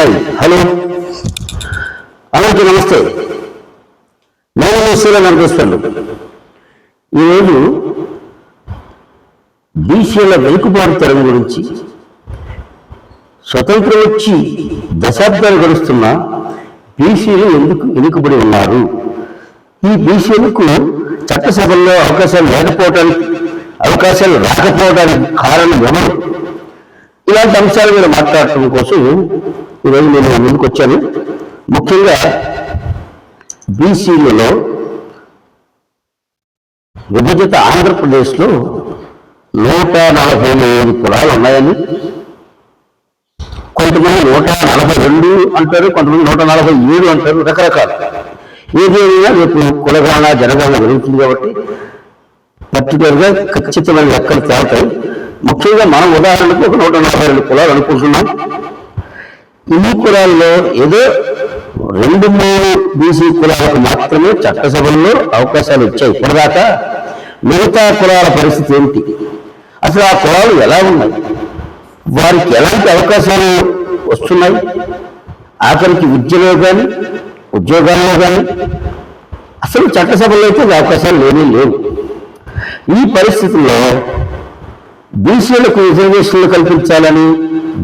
Hi hello అందరికీ నమస్తే. నేను శ్రీరామ్ అనిపిస్తాను. ఈరోజు బీసీల వెనుకబాటు తరం గురించి, స్వతంత్రం వచ్చి దశాబ్దాలు గడుస్తున్న బీసీలు ఎందుకు వెనుకబడి ఉన్నారు, ఈ బీసీలకు చట్టసభల్లో అవకాశాలు రాకపోవడానికి కారణం ఎవరు, ఇలాంటి అంశాల మీద మాట్లాడటం కోసం ఈరోజు నేను ముందుకు వచ్చాను. ముఖ్యంగా బీసీలలో విభజిత ఆంధ్రప్రదేశ్లో 145 కులాలు ఉన్నాయని, కొంతమంది 142 అంటారు, కొంతమంది 147 అంటారు, రకరకాలు. ఏదైనా రేపు కులగణన జనగణన జరుగుతుంది కాబట్టి పర్టికులర్గా ఖచ్చితమైన లెక్కలు తేలుతాయి. ముఖ్యంగా మనం ఉదాహరణకు ఒక 142 కులాలు అనుకుంటున్నాం. ఈ కులాల్లో ఏదో 2-3 బీసీ కులాలకు మాత్రమే చట్టసభల్లో అవకాశాలు వచ్చాయి. ఇప్పటిదాకా మిగతా కులాల పరిస్థితి ఏమిటి, అసలు ఆ కులాలు ఎలా ఉన్నాయి, వారికి ఎలాంటి అవకాశాలు వస్తున్నాయి, ఆఖరికి విద్యలో కానీ ఉద్యోగాల్లో కానీ అసలు చట్టసభల్లో అయితే అవకాశాలు లేవు. ఈ పరిస్థితుల్లో బీసీలకు రిజర్వేషన్లు కల్పించాలని,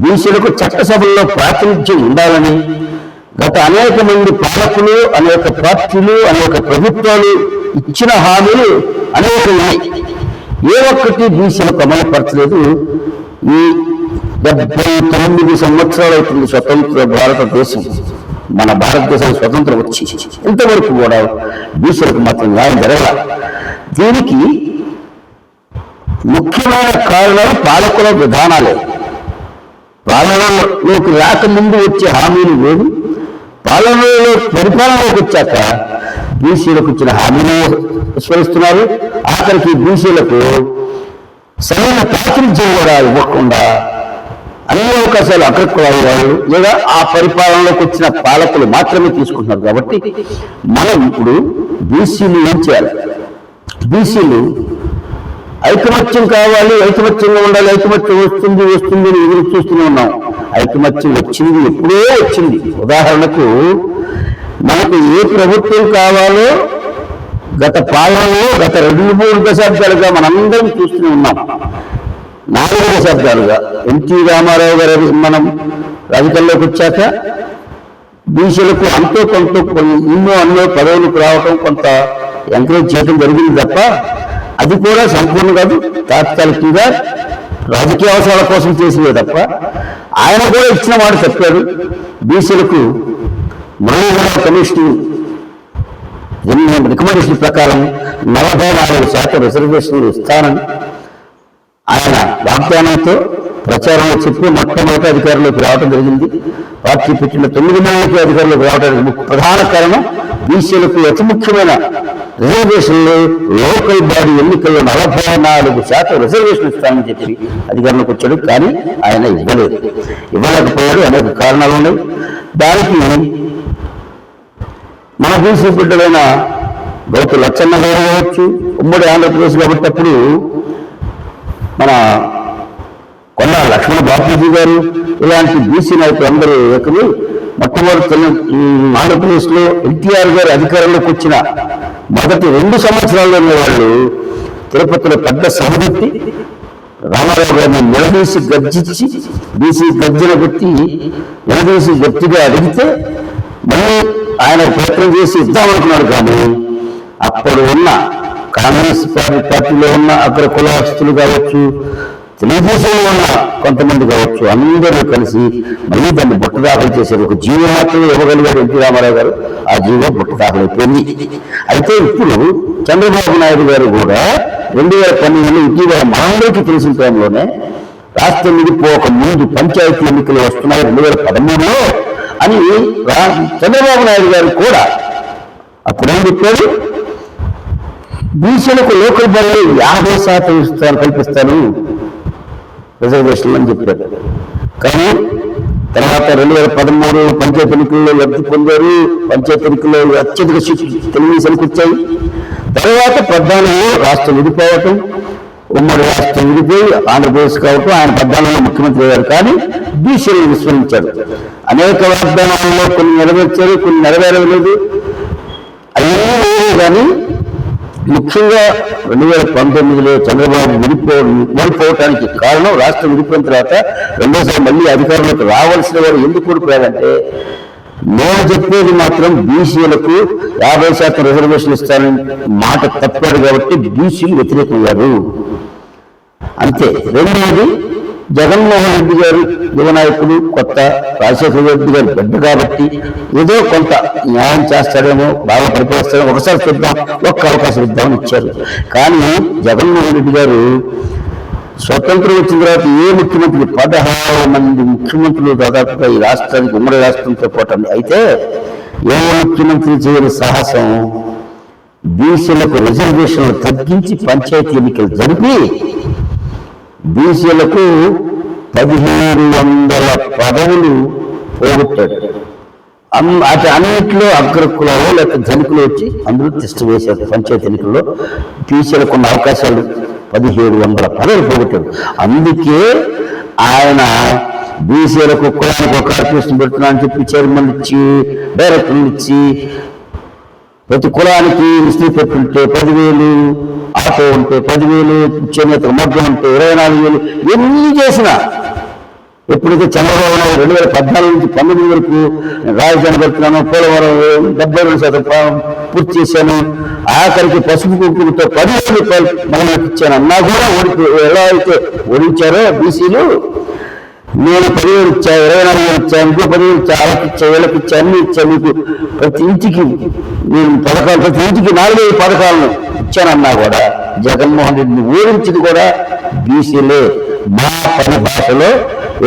బీసీలకు చట్టసభల్లో ప్రాతినిధ్యం ఉండాలని గత అనేక మంది పాలకులు, అనేక పార్టీలు, అనేక ప్రభుత్వాలు ఇచ్చిన హామీలు అనేక ఉన్నాయి. ఏ ఒక్కటి బీసీలకు అమలుపరచలేదు. ఈ 79 సంవత్సరాలు అవుతుంది స్వతంత్ర భారతదేశం, మన భారతదేశం స్వతంత్రం వచ్చి ఇంతవరకు కూడా బీసీలకు మాత్రం న్యాయం జరగాలి. దీనికి ముఖ్యమైన కారణాలు పాలకుల విధానాలే. పాలనలోకి రాకముందు వచ్చే హామీలు వేరు, పరిపాలనలోకి వచ్చాక బీసీలకు ఇచ్చిన హామీలు విస్మరిస్తున్నారు. ఆఖరికి బీసీలకు సరైన ప్రాతినిధ్యం కూడా ఇవ్వకుండా అన్ని అవకాశాలు అక్కడికి వాళ్ళు లేదా ఆ పరిపాలనలోకి వచ్చిన పాలకులు మాత్రమే తీసుకుంటున్నారు. కాబట్టి మనం ఇప్పుడు బీసీలు ఏం చేయాలి? బీసీలు ఐకమత్యం కావాలి, ఐకమత్యంగా ఉండాలి, ఐకమత్యం వస్తుంది అని ఎదురు చూస్తూనే ఉన్నాం. ఐకమత్యం వచ్చింది, ఎప్పుడో వచ్చింది. ఉదాహరణకు మనకు ఏ ప్రభుత్వం కావాలో గత పాలనలో గత 2-3 దశాబ్దాలుగా మనందరం చూస్తూనే ఉన్నాం. 4 దశాబ్దాలుగా ఎన్టీ రామారావు గారు మనం రాజకీయాల్లోకి వచ్చాక బీసీలకు అంతో కొంత అన్నో పదవులకు రావటం, కొంత ఎంకరేజ్ చేయడం జరిగింది తప్ప అది కూడా సంపూర్ణ కాదు. తాత్కాలికంగా రాజకీయ అవసరాల కోసం చేసినదే తప్ప ఆయన కూడా ఇచ్చిన మాట చెప్పారు. బీసీలకు మనోహర కమిషన్ రికమెండేషన్ ప్రకారం 44% రిజర్వేషన్లు ఇస్తానని ఆయన వాగ్దానంతో ప్రచారంలో చెప్పి మొట్టమొదటి అధికారంలోకి రావడం జరిగింది. పార్టీ పెట్టిన 9 మందికి అధికారంలోకి రావడానికి ప్రధాన కారణం బీసీలకు అతి ముఖ్యమైన రిజర్వేషన్లు, లోకల్ బాడీ ఎన్నికల్లో 44% రిజర్వేషన్ ఇస్తానని చెప్పి అధికారంలోకి వచ్చాడు. కానీ ఆయన ఇవ్వలేకపోయాడు. అనేక కారణాలు ఉన్నాయి. దానికి మన బీసీ బిడ్డలైన గౌతు లచ్చన్న గారు కావచ్చు, ఉమ్మడి ఆంధ్రప్రదేశ్ కాబట్టి అప్పుడు మన కొండ లక్ష్మణ బాపూజీ గారు ఇలాంటి బీసీ నాయకులు అందరూ ఏకమై మొట్టమొదటి ఆంధ్రప్రదేశ్లో ఎన్టీఆర్ గారు అధికారంలోకి వచ్చిన మొదటి 2 సంవత్సరాల్లోనే వాళ్ళు తిరుపతిలో పెద్ద సభ పెట్టి రామారావు గారిని నిలదీసి గర్జించి, బీసీ గర్జన పెట్టి నిలదీసి గట్టిగా అడిగితే మళ్ళీ ఆయన ప్రయత్నం చేసి ఇద్దామనుకున్నాడు. కానీ అప్పుడు ఉన్న కాంగ్రెస్ పార్టీలో ఉన్న అగ్ర కులస్తులు కావచ్చు, తెలుగుదేశంలో ఉన్న కొంతమంది కావచ్చు, అందరూ కలిసి మళ్ళీ దాన్ని బుట్టదాఖలు చేశారు. ఒక జీవో మాత్రమే ఇవ్వగలిగారు ఎన్టీ రామారావు గారు. ఆ జీవో బుట్టదాఖలు అయిపోయింది. అయితే ఇప్పుడు చంద్రబాబు నాయుడు గారు కూడా 2012 ఇటీవల మనందరికీ తెలిసిన టైంలోనే రాష్ట్రం విడిపోక ముందు పంచాయతీ ఎన్నికలు వస్తున్నాయి 2013లో అని చంద్రబాబు నాయుడు గారు కూడా అప్పుడేం చెప్పారు, బీసీలకు లోకల్ బాడీ 50% కల్పిస్తాను రిజర్వేషన్లు అని చెప్పారు. కానీ తర్వాత 2013 పంచాయతీ ఎన్నికల్లో లబ్ధి పొందారు. పంచాయతీ ఎన్నికల్లో అత్యధిక సీట్లు తెలుగుదేశానికి వచ్చాయి. తర్వాత 14లో రాష్ట్రం విడిపోవటం, ఉమ్మడి రాష్ట్రం విడిపోయి ఆంధ్రప్రదేశ్ కావటం ఆయన 14లో ముఖ్యమంత్రి అయ్యారు. కానీ బీసీలు విస్మరించారు. అనేక వాగ్దానాల్లో కొన్ని నెరవేర్చారు, కొన్ని నెరవేరలేదు. అన్నీ కానీ ముఖ్యంగా 2019లో చంద్రబాబు విడిపోవటానికి కారణం రాష్ట్రం విడిపోయిన తర్వాత రెండోసారి మళ్ళీ అధికారంలోకి రావాల్సిన వారు ఎందుకు ఓడిపోయారంటే, నేను చెప్పేది మాత్రం బీసీలకు 50% రిజర్వేషన్ ఇస్తానని మాట తప్పారు కాబట్టి బీసీలు వ్యతిరేకమయ్యారు అంతే. రెండవది, జగన్మోహన్ రెడ్డి గారు యువ నాయకులు, కొత్త రాజశేఖర రెడ్డి గారు పెద్ద కాబట్టి ఏదో కొంత న్యాయం చేస్తాడేమో, బాగా పరిపాలిస్తాడేమో, ఒకసారి చూద్దాం, ఒక్క అవకాశం ఇద్దామని ఇచ్చారు. కానీ జగన్మోహన్ రెడ్డి గారు స్వతంత్రం వచ్చిన తర్వాత ఏ ముఖ్యమంత్రి 16 మంది ముఖ్యమంత్రులు దాదాపుగా ఈ రాష్ట్రానికి ఉమ్మడి రాష్ట్రంతో పాటు. అయితే ఏ ముఖ్యమంత్రి చేయని సాహసం బీసీలకు రిజర్వేషన్లు తగ్గించి పంచాయతీ ఎన్నికలు జరిపి బీసీలకు 1700 పదవులు పోగొట్టాడు. అన్నింటిలో అగ్రకులలో లేకపోతే ధనికులు వచ్చి అందరూ టెస్ట్ వేశారు. పంచాయతీ ఎన్నికల్లో బీసీలకు ఉన్న అవకాశాలు 1700 పదవులు పోగొట్టాడు. అందుకే ఆయన బీసీలకు కులానికి ఒక కార్పొరేషన్ పెడుతున్నా అని చెప్పి చైర్మన్ ఇచ్చి, డైరెక్టర్లు ఇచ్చి, ప్రతి కులానికి ఇస్త్రీ పెట్టుంటే 10,000, ఆటో ఉంటే 10,000, చేనేత మగ్గం ఉంటే 24,000, ఎన్ని చేసినా ఎప్పుడైతే చంద్రబాబు నాయుడు 2014 నుంచి 19 వరకు రాజధాని పెడుతున్నాను, పోలవరం 72% పూర్తి చేశాను, ఆఖరికి పసుపు కుంకుమతో 10,000 రూపాయలు మహిళలకు ఇచ్చాను అన్నా కూడా ఎలా అయితే ఓడించారో బీసీలు, నేను 10,000 ఇచ్చా, 24,000 ఇచ్చా, ఇంకో 10,000 ఇచ్చా, వాళ్ళకి ఇచ్చా, వీళ్ళకి ఇచ్చా, అన్ని ఇచ్చా, మీకు ప్రతి ఇంటికి నేను పథకాలు, ప్రతి ఇంటికి 4,000 పథకాలను ఇచ్చానన్నా కూడా జగన్మోహన్ రెడ్డిని ఓడించింది కూడా బీసీలే. మా పరిభాషలో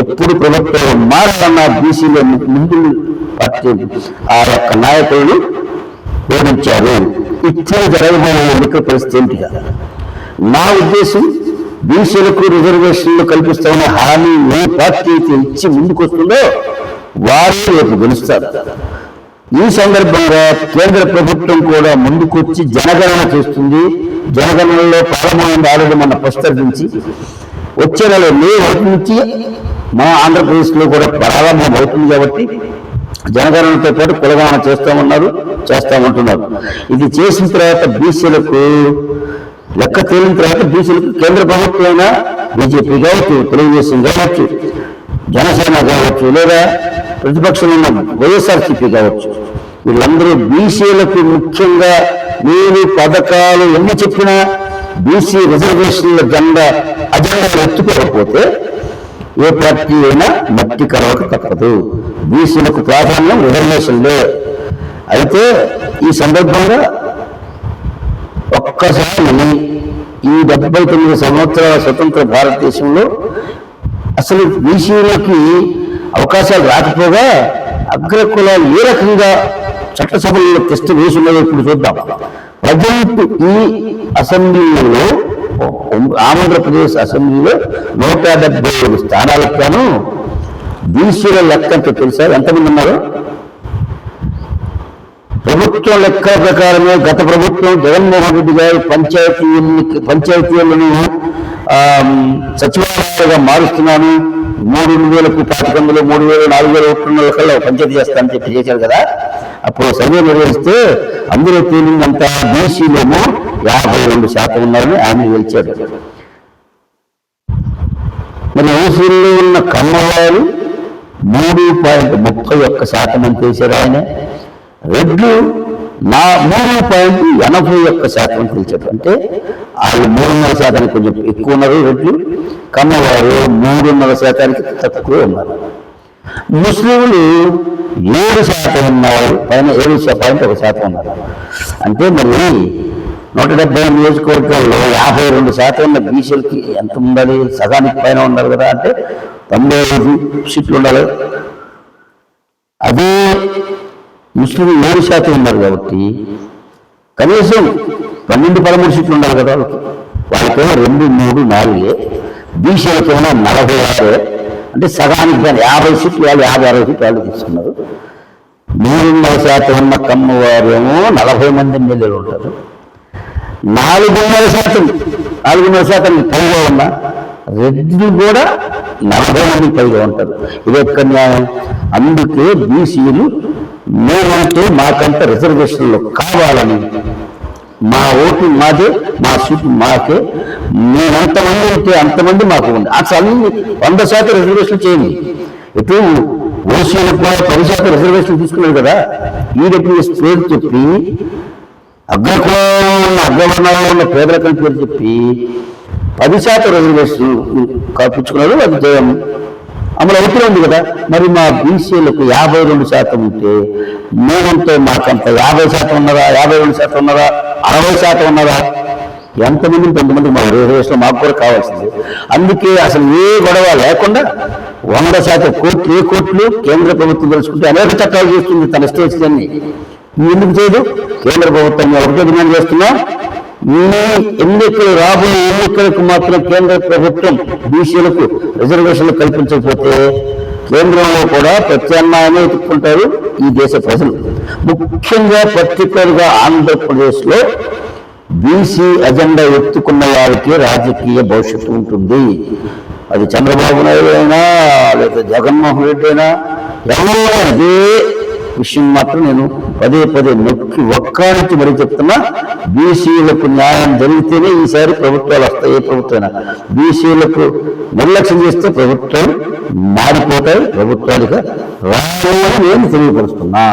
ఎప్పుడు ప్రభుత్వం మారన్నా బీసీలో ముందు పార్టీ ఆ యొక్క నాయకులను ఓడించారు. ఇచ్చిన జరగబోయే ఎన్నికల పరిస్థితి ఏంటిగా నా ఉద్దేశం, బీసీలకు రిజర్వేషన్లు కల్పిస్తామనే హామీ ఏ పార్టీ అయితే ఇచ్చి ముందుకొస్తుందో వారు రేపు గెలుస్తారు. ఈ సందర్భంగా కేంద్ర ప్రభుత్వం కూడా ముందుకొచ్చి జనగణన చేస్తుంది. జనగణనలో ప్రారంభమైంది ఆల్రెడీ మన పుస్తరించి వచ్చే నెల మే 1 నుంచి మన ఆంధ్రప్రదేశ్లో కూడా ప్రారంభం అవుతుంది. కాబట్టి జనగణనతో పాటు కులగణన చేస్తామంటున్నారు. ఇది చేసిన తర్వాత బీసీలకు లెక్క తేలిన తర్వాత బీసీలకు కేంద్ర ప్రభుత్వం అయినా బీజేపీ కావచ్చు, తెలుగుదేశం కావచ్చు, జనసేన కావచ్చు, లేదా ప్రతిపక్షంలో ఉన్న వైఎస్ఆర్సీపీ కావచ్చు, వీళ్ళందరూ బీసీలకు ముఖ్యంగా మీరు పథకాలు ఎన్ని చెప్పినా బీసీ రిజర్వేషన్ల అజెండా ఎత్తుకోకపోతే ఏ పార్టీ అయినా మట్టి కలవక తప్పదు. బీసీలకు ప్రాధాన్యం రిజర్వేషన్లే. అయితే ఈ సందర్భంగా ఒక్కసారి ఈ 79 సంవత్సరాల స్వతంత్ర భారతదేశంలో అసలు బీసీలకి అవకాశాలు రాకపోగా అగ్రకులాలు ఏ రకంగా చట్టసభల్లో టెస్ట్ వేసి ఉన్నాయో ఇప్పుడు చూద్దాం. ప్రజెంట్ ఈ అసెంబ్లీలో, ఆంధ్రప్రదేశ్ అసెంబ్లీలో 175 స్థానాలకు గాను బీసీల లెక్క అంటే తెలుసా ఎంతమంది ఉన్నారు? ప్రభుత్వం లెక్క ప్రకారమే గత ప్రభుత్వం జగన్మోహన్ రెడ్డి గారు పంచాయతీలను సచివాలయాలుగా మారుస్తున్నాను, 3,000కు 1,500, 3,000, 4,000 ఓట్ల కల్లా పంచాయతీ చేస్తానని చెప్పి చేశారు కదా. అప్పుడు సర్వే నిర్వహిస్తే అందులో తేలిందంతా బీసీలేమో 52% ఉన్నారని ఆయన గెలిచారు. మరి ఓసీల్లో ఉన్న కమ్మవారు 3.31% అని చేశారు ఆయన. రెడ్లు 3.81% తెలిసారు. అంటే వాళ్ళు 3.5% కొంచెం ఎక్కువ ఉన్నారు రెడ్లు, కమ్మవారు 3.5% తక్కువ ఉన్నారు. ముస్లింలు 7% ఉన్నారు, పైన 7.1% ఉన్నారు. అంటే మరి 170 నియోజకవర్గాల్లో 52% ఉన్న బీసీలకి ఎంత ఉండాలి? సగానికి పైన ఉన్నారు కదా. అంటే 95 సీట్లు ఉండాలి. అదే ముస్లిం 7% ఉన్నారు కాబట్టి కనీసం 12-13 సీట్లు ఉండాలి కదా. వాళ్ళకేమో 2, 3, 4. బీసీలకేమో 46. అంటే సగానికి పైన 50 సీట్లు వాళ్ళు 50-60 సీట్లు వాళ్ళు తీసుకున్నారు. 3.5% ఉన్న కమ్మవారేమో 40 మంది ఎమ్మెల్యేలు ఉంటారు. 4.5% 4.5% పైగా ఉన్న రెడ్లు కూడా 40 మందికి పైగా ఉంటారు. ఇది ఎక్కడ న్యాయం? అందుకే బీసీలు మేమంటే మాకంత రిజర్వేషన్లు కావాలని, మా ఓటు మాదే, మా సీటు మాకే, మేమెంతమంది ఉంటే అంతమంది మాకు ఉంది. అసలు 100% రిజర్వేషన్ చేయండి. ఎటు ఓసీలకు 10% రిజర్వేషన్ తీసుకున్నారు కదా, ఈడబ్ల్యూఎస్ పేరు చెప్పి అగ్రవర్ణాల్లో ఉన్న పేదరికం పేరు చెప్పి 10% రిజర్వేషన్ కల్పించుకున్నారు. అది అమలు అవుతూ ఉంది కదా. మరి మా బీసీలకు 52% ఉంటే మేమంటే మాకంత 50% ఉన్నదా, 52% ఉన్నదా, 60% ఉన్నదా? ఎంతమంది కొంతమందికి మా రిజర్వేషన్ మాకు కూడా కావాల్సింది. అందుకే అసలు ఏ గొడవ లేకుండా 100% కోట్లు కేంద్ర ప్రభుత్వం తెలుసుకుంటే అనేక చట్టాలు చేస్తుంది తన స్టేట్స్లన్నీ. ఎందుకు చేయదు? కేంద్ర ప్రభుత్వం ఒకటే డిమాండ్ చేస్తున్నా, ఈ ఎన్నికలు రాబోయే ఎన్నికలకు మాత్రం కేంద్ర ప్రభుత్వం బీసీలకు రిజర్వేషన్లు కల్పించకపోతే కేంద్రంలో కూడా ప్రత్యామ్నాయమే ఎత్తుకుంటారు ఈ దేశ ప్రజలు. ముఖ్యంగా పర్టికులర్గా ఆంధ్రప్రదేశ్లో బీసీ అజెండా ఎత్తుకున్న వారికి రాజకీయ భవిష్యత్తు ఉంటుంది. అది చంద్రబాబు నాయుడు అయినా లేదా జగన్మోహన్ రెడ్డి అయినా ఎవరైనా అదే విషయం మాత్రం నేను పదే నొక్కి ఒక్కరించి మరీ చెప్తున్నా. బీసీలకు న్యాయం జరిగితేనే ఈసారి ప్రభుత్వాలు వస్తాయి. ఏ ప్రభుత్వమైనా బీసీలకు నిర్లక్ష్యం చేస్తే ప్రభుత్వం మారిపోతాయి, ప్రభుత్వాలుగా రావాలని నేను తెలియపరుస్తున్నా.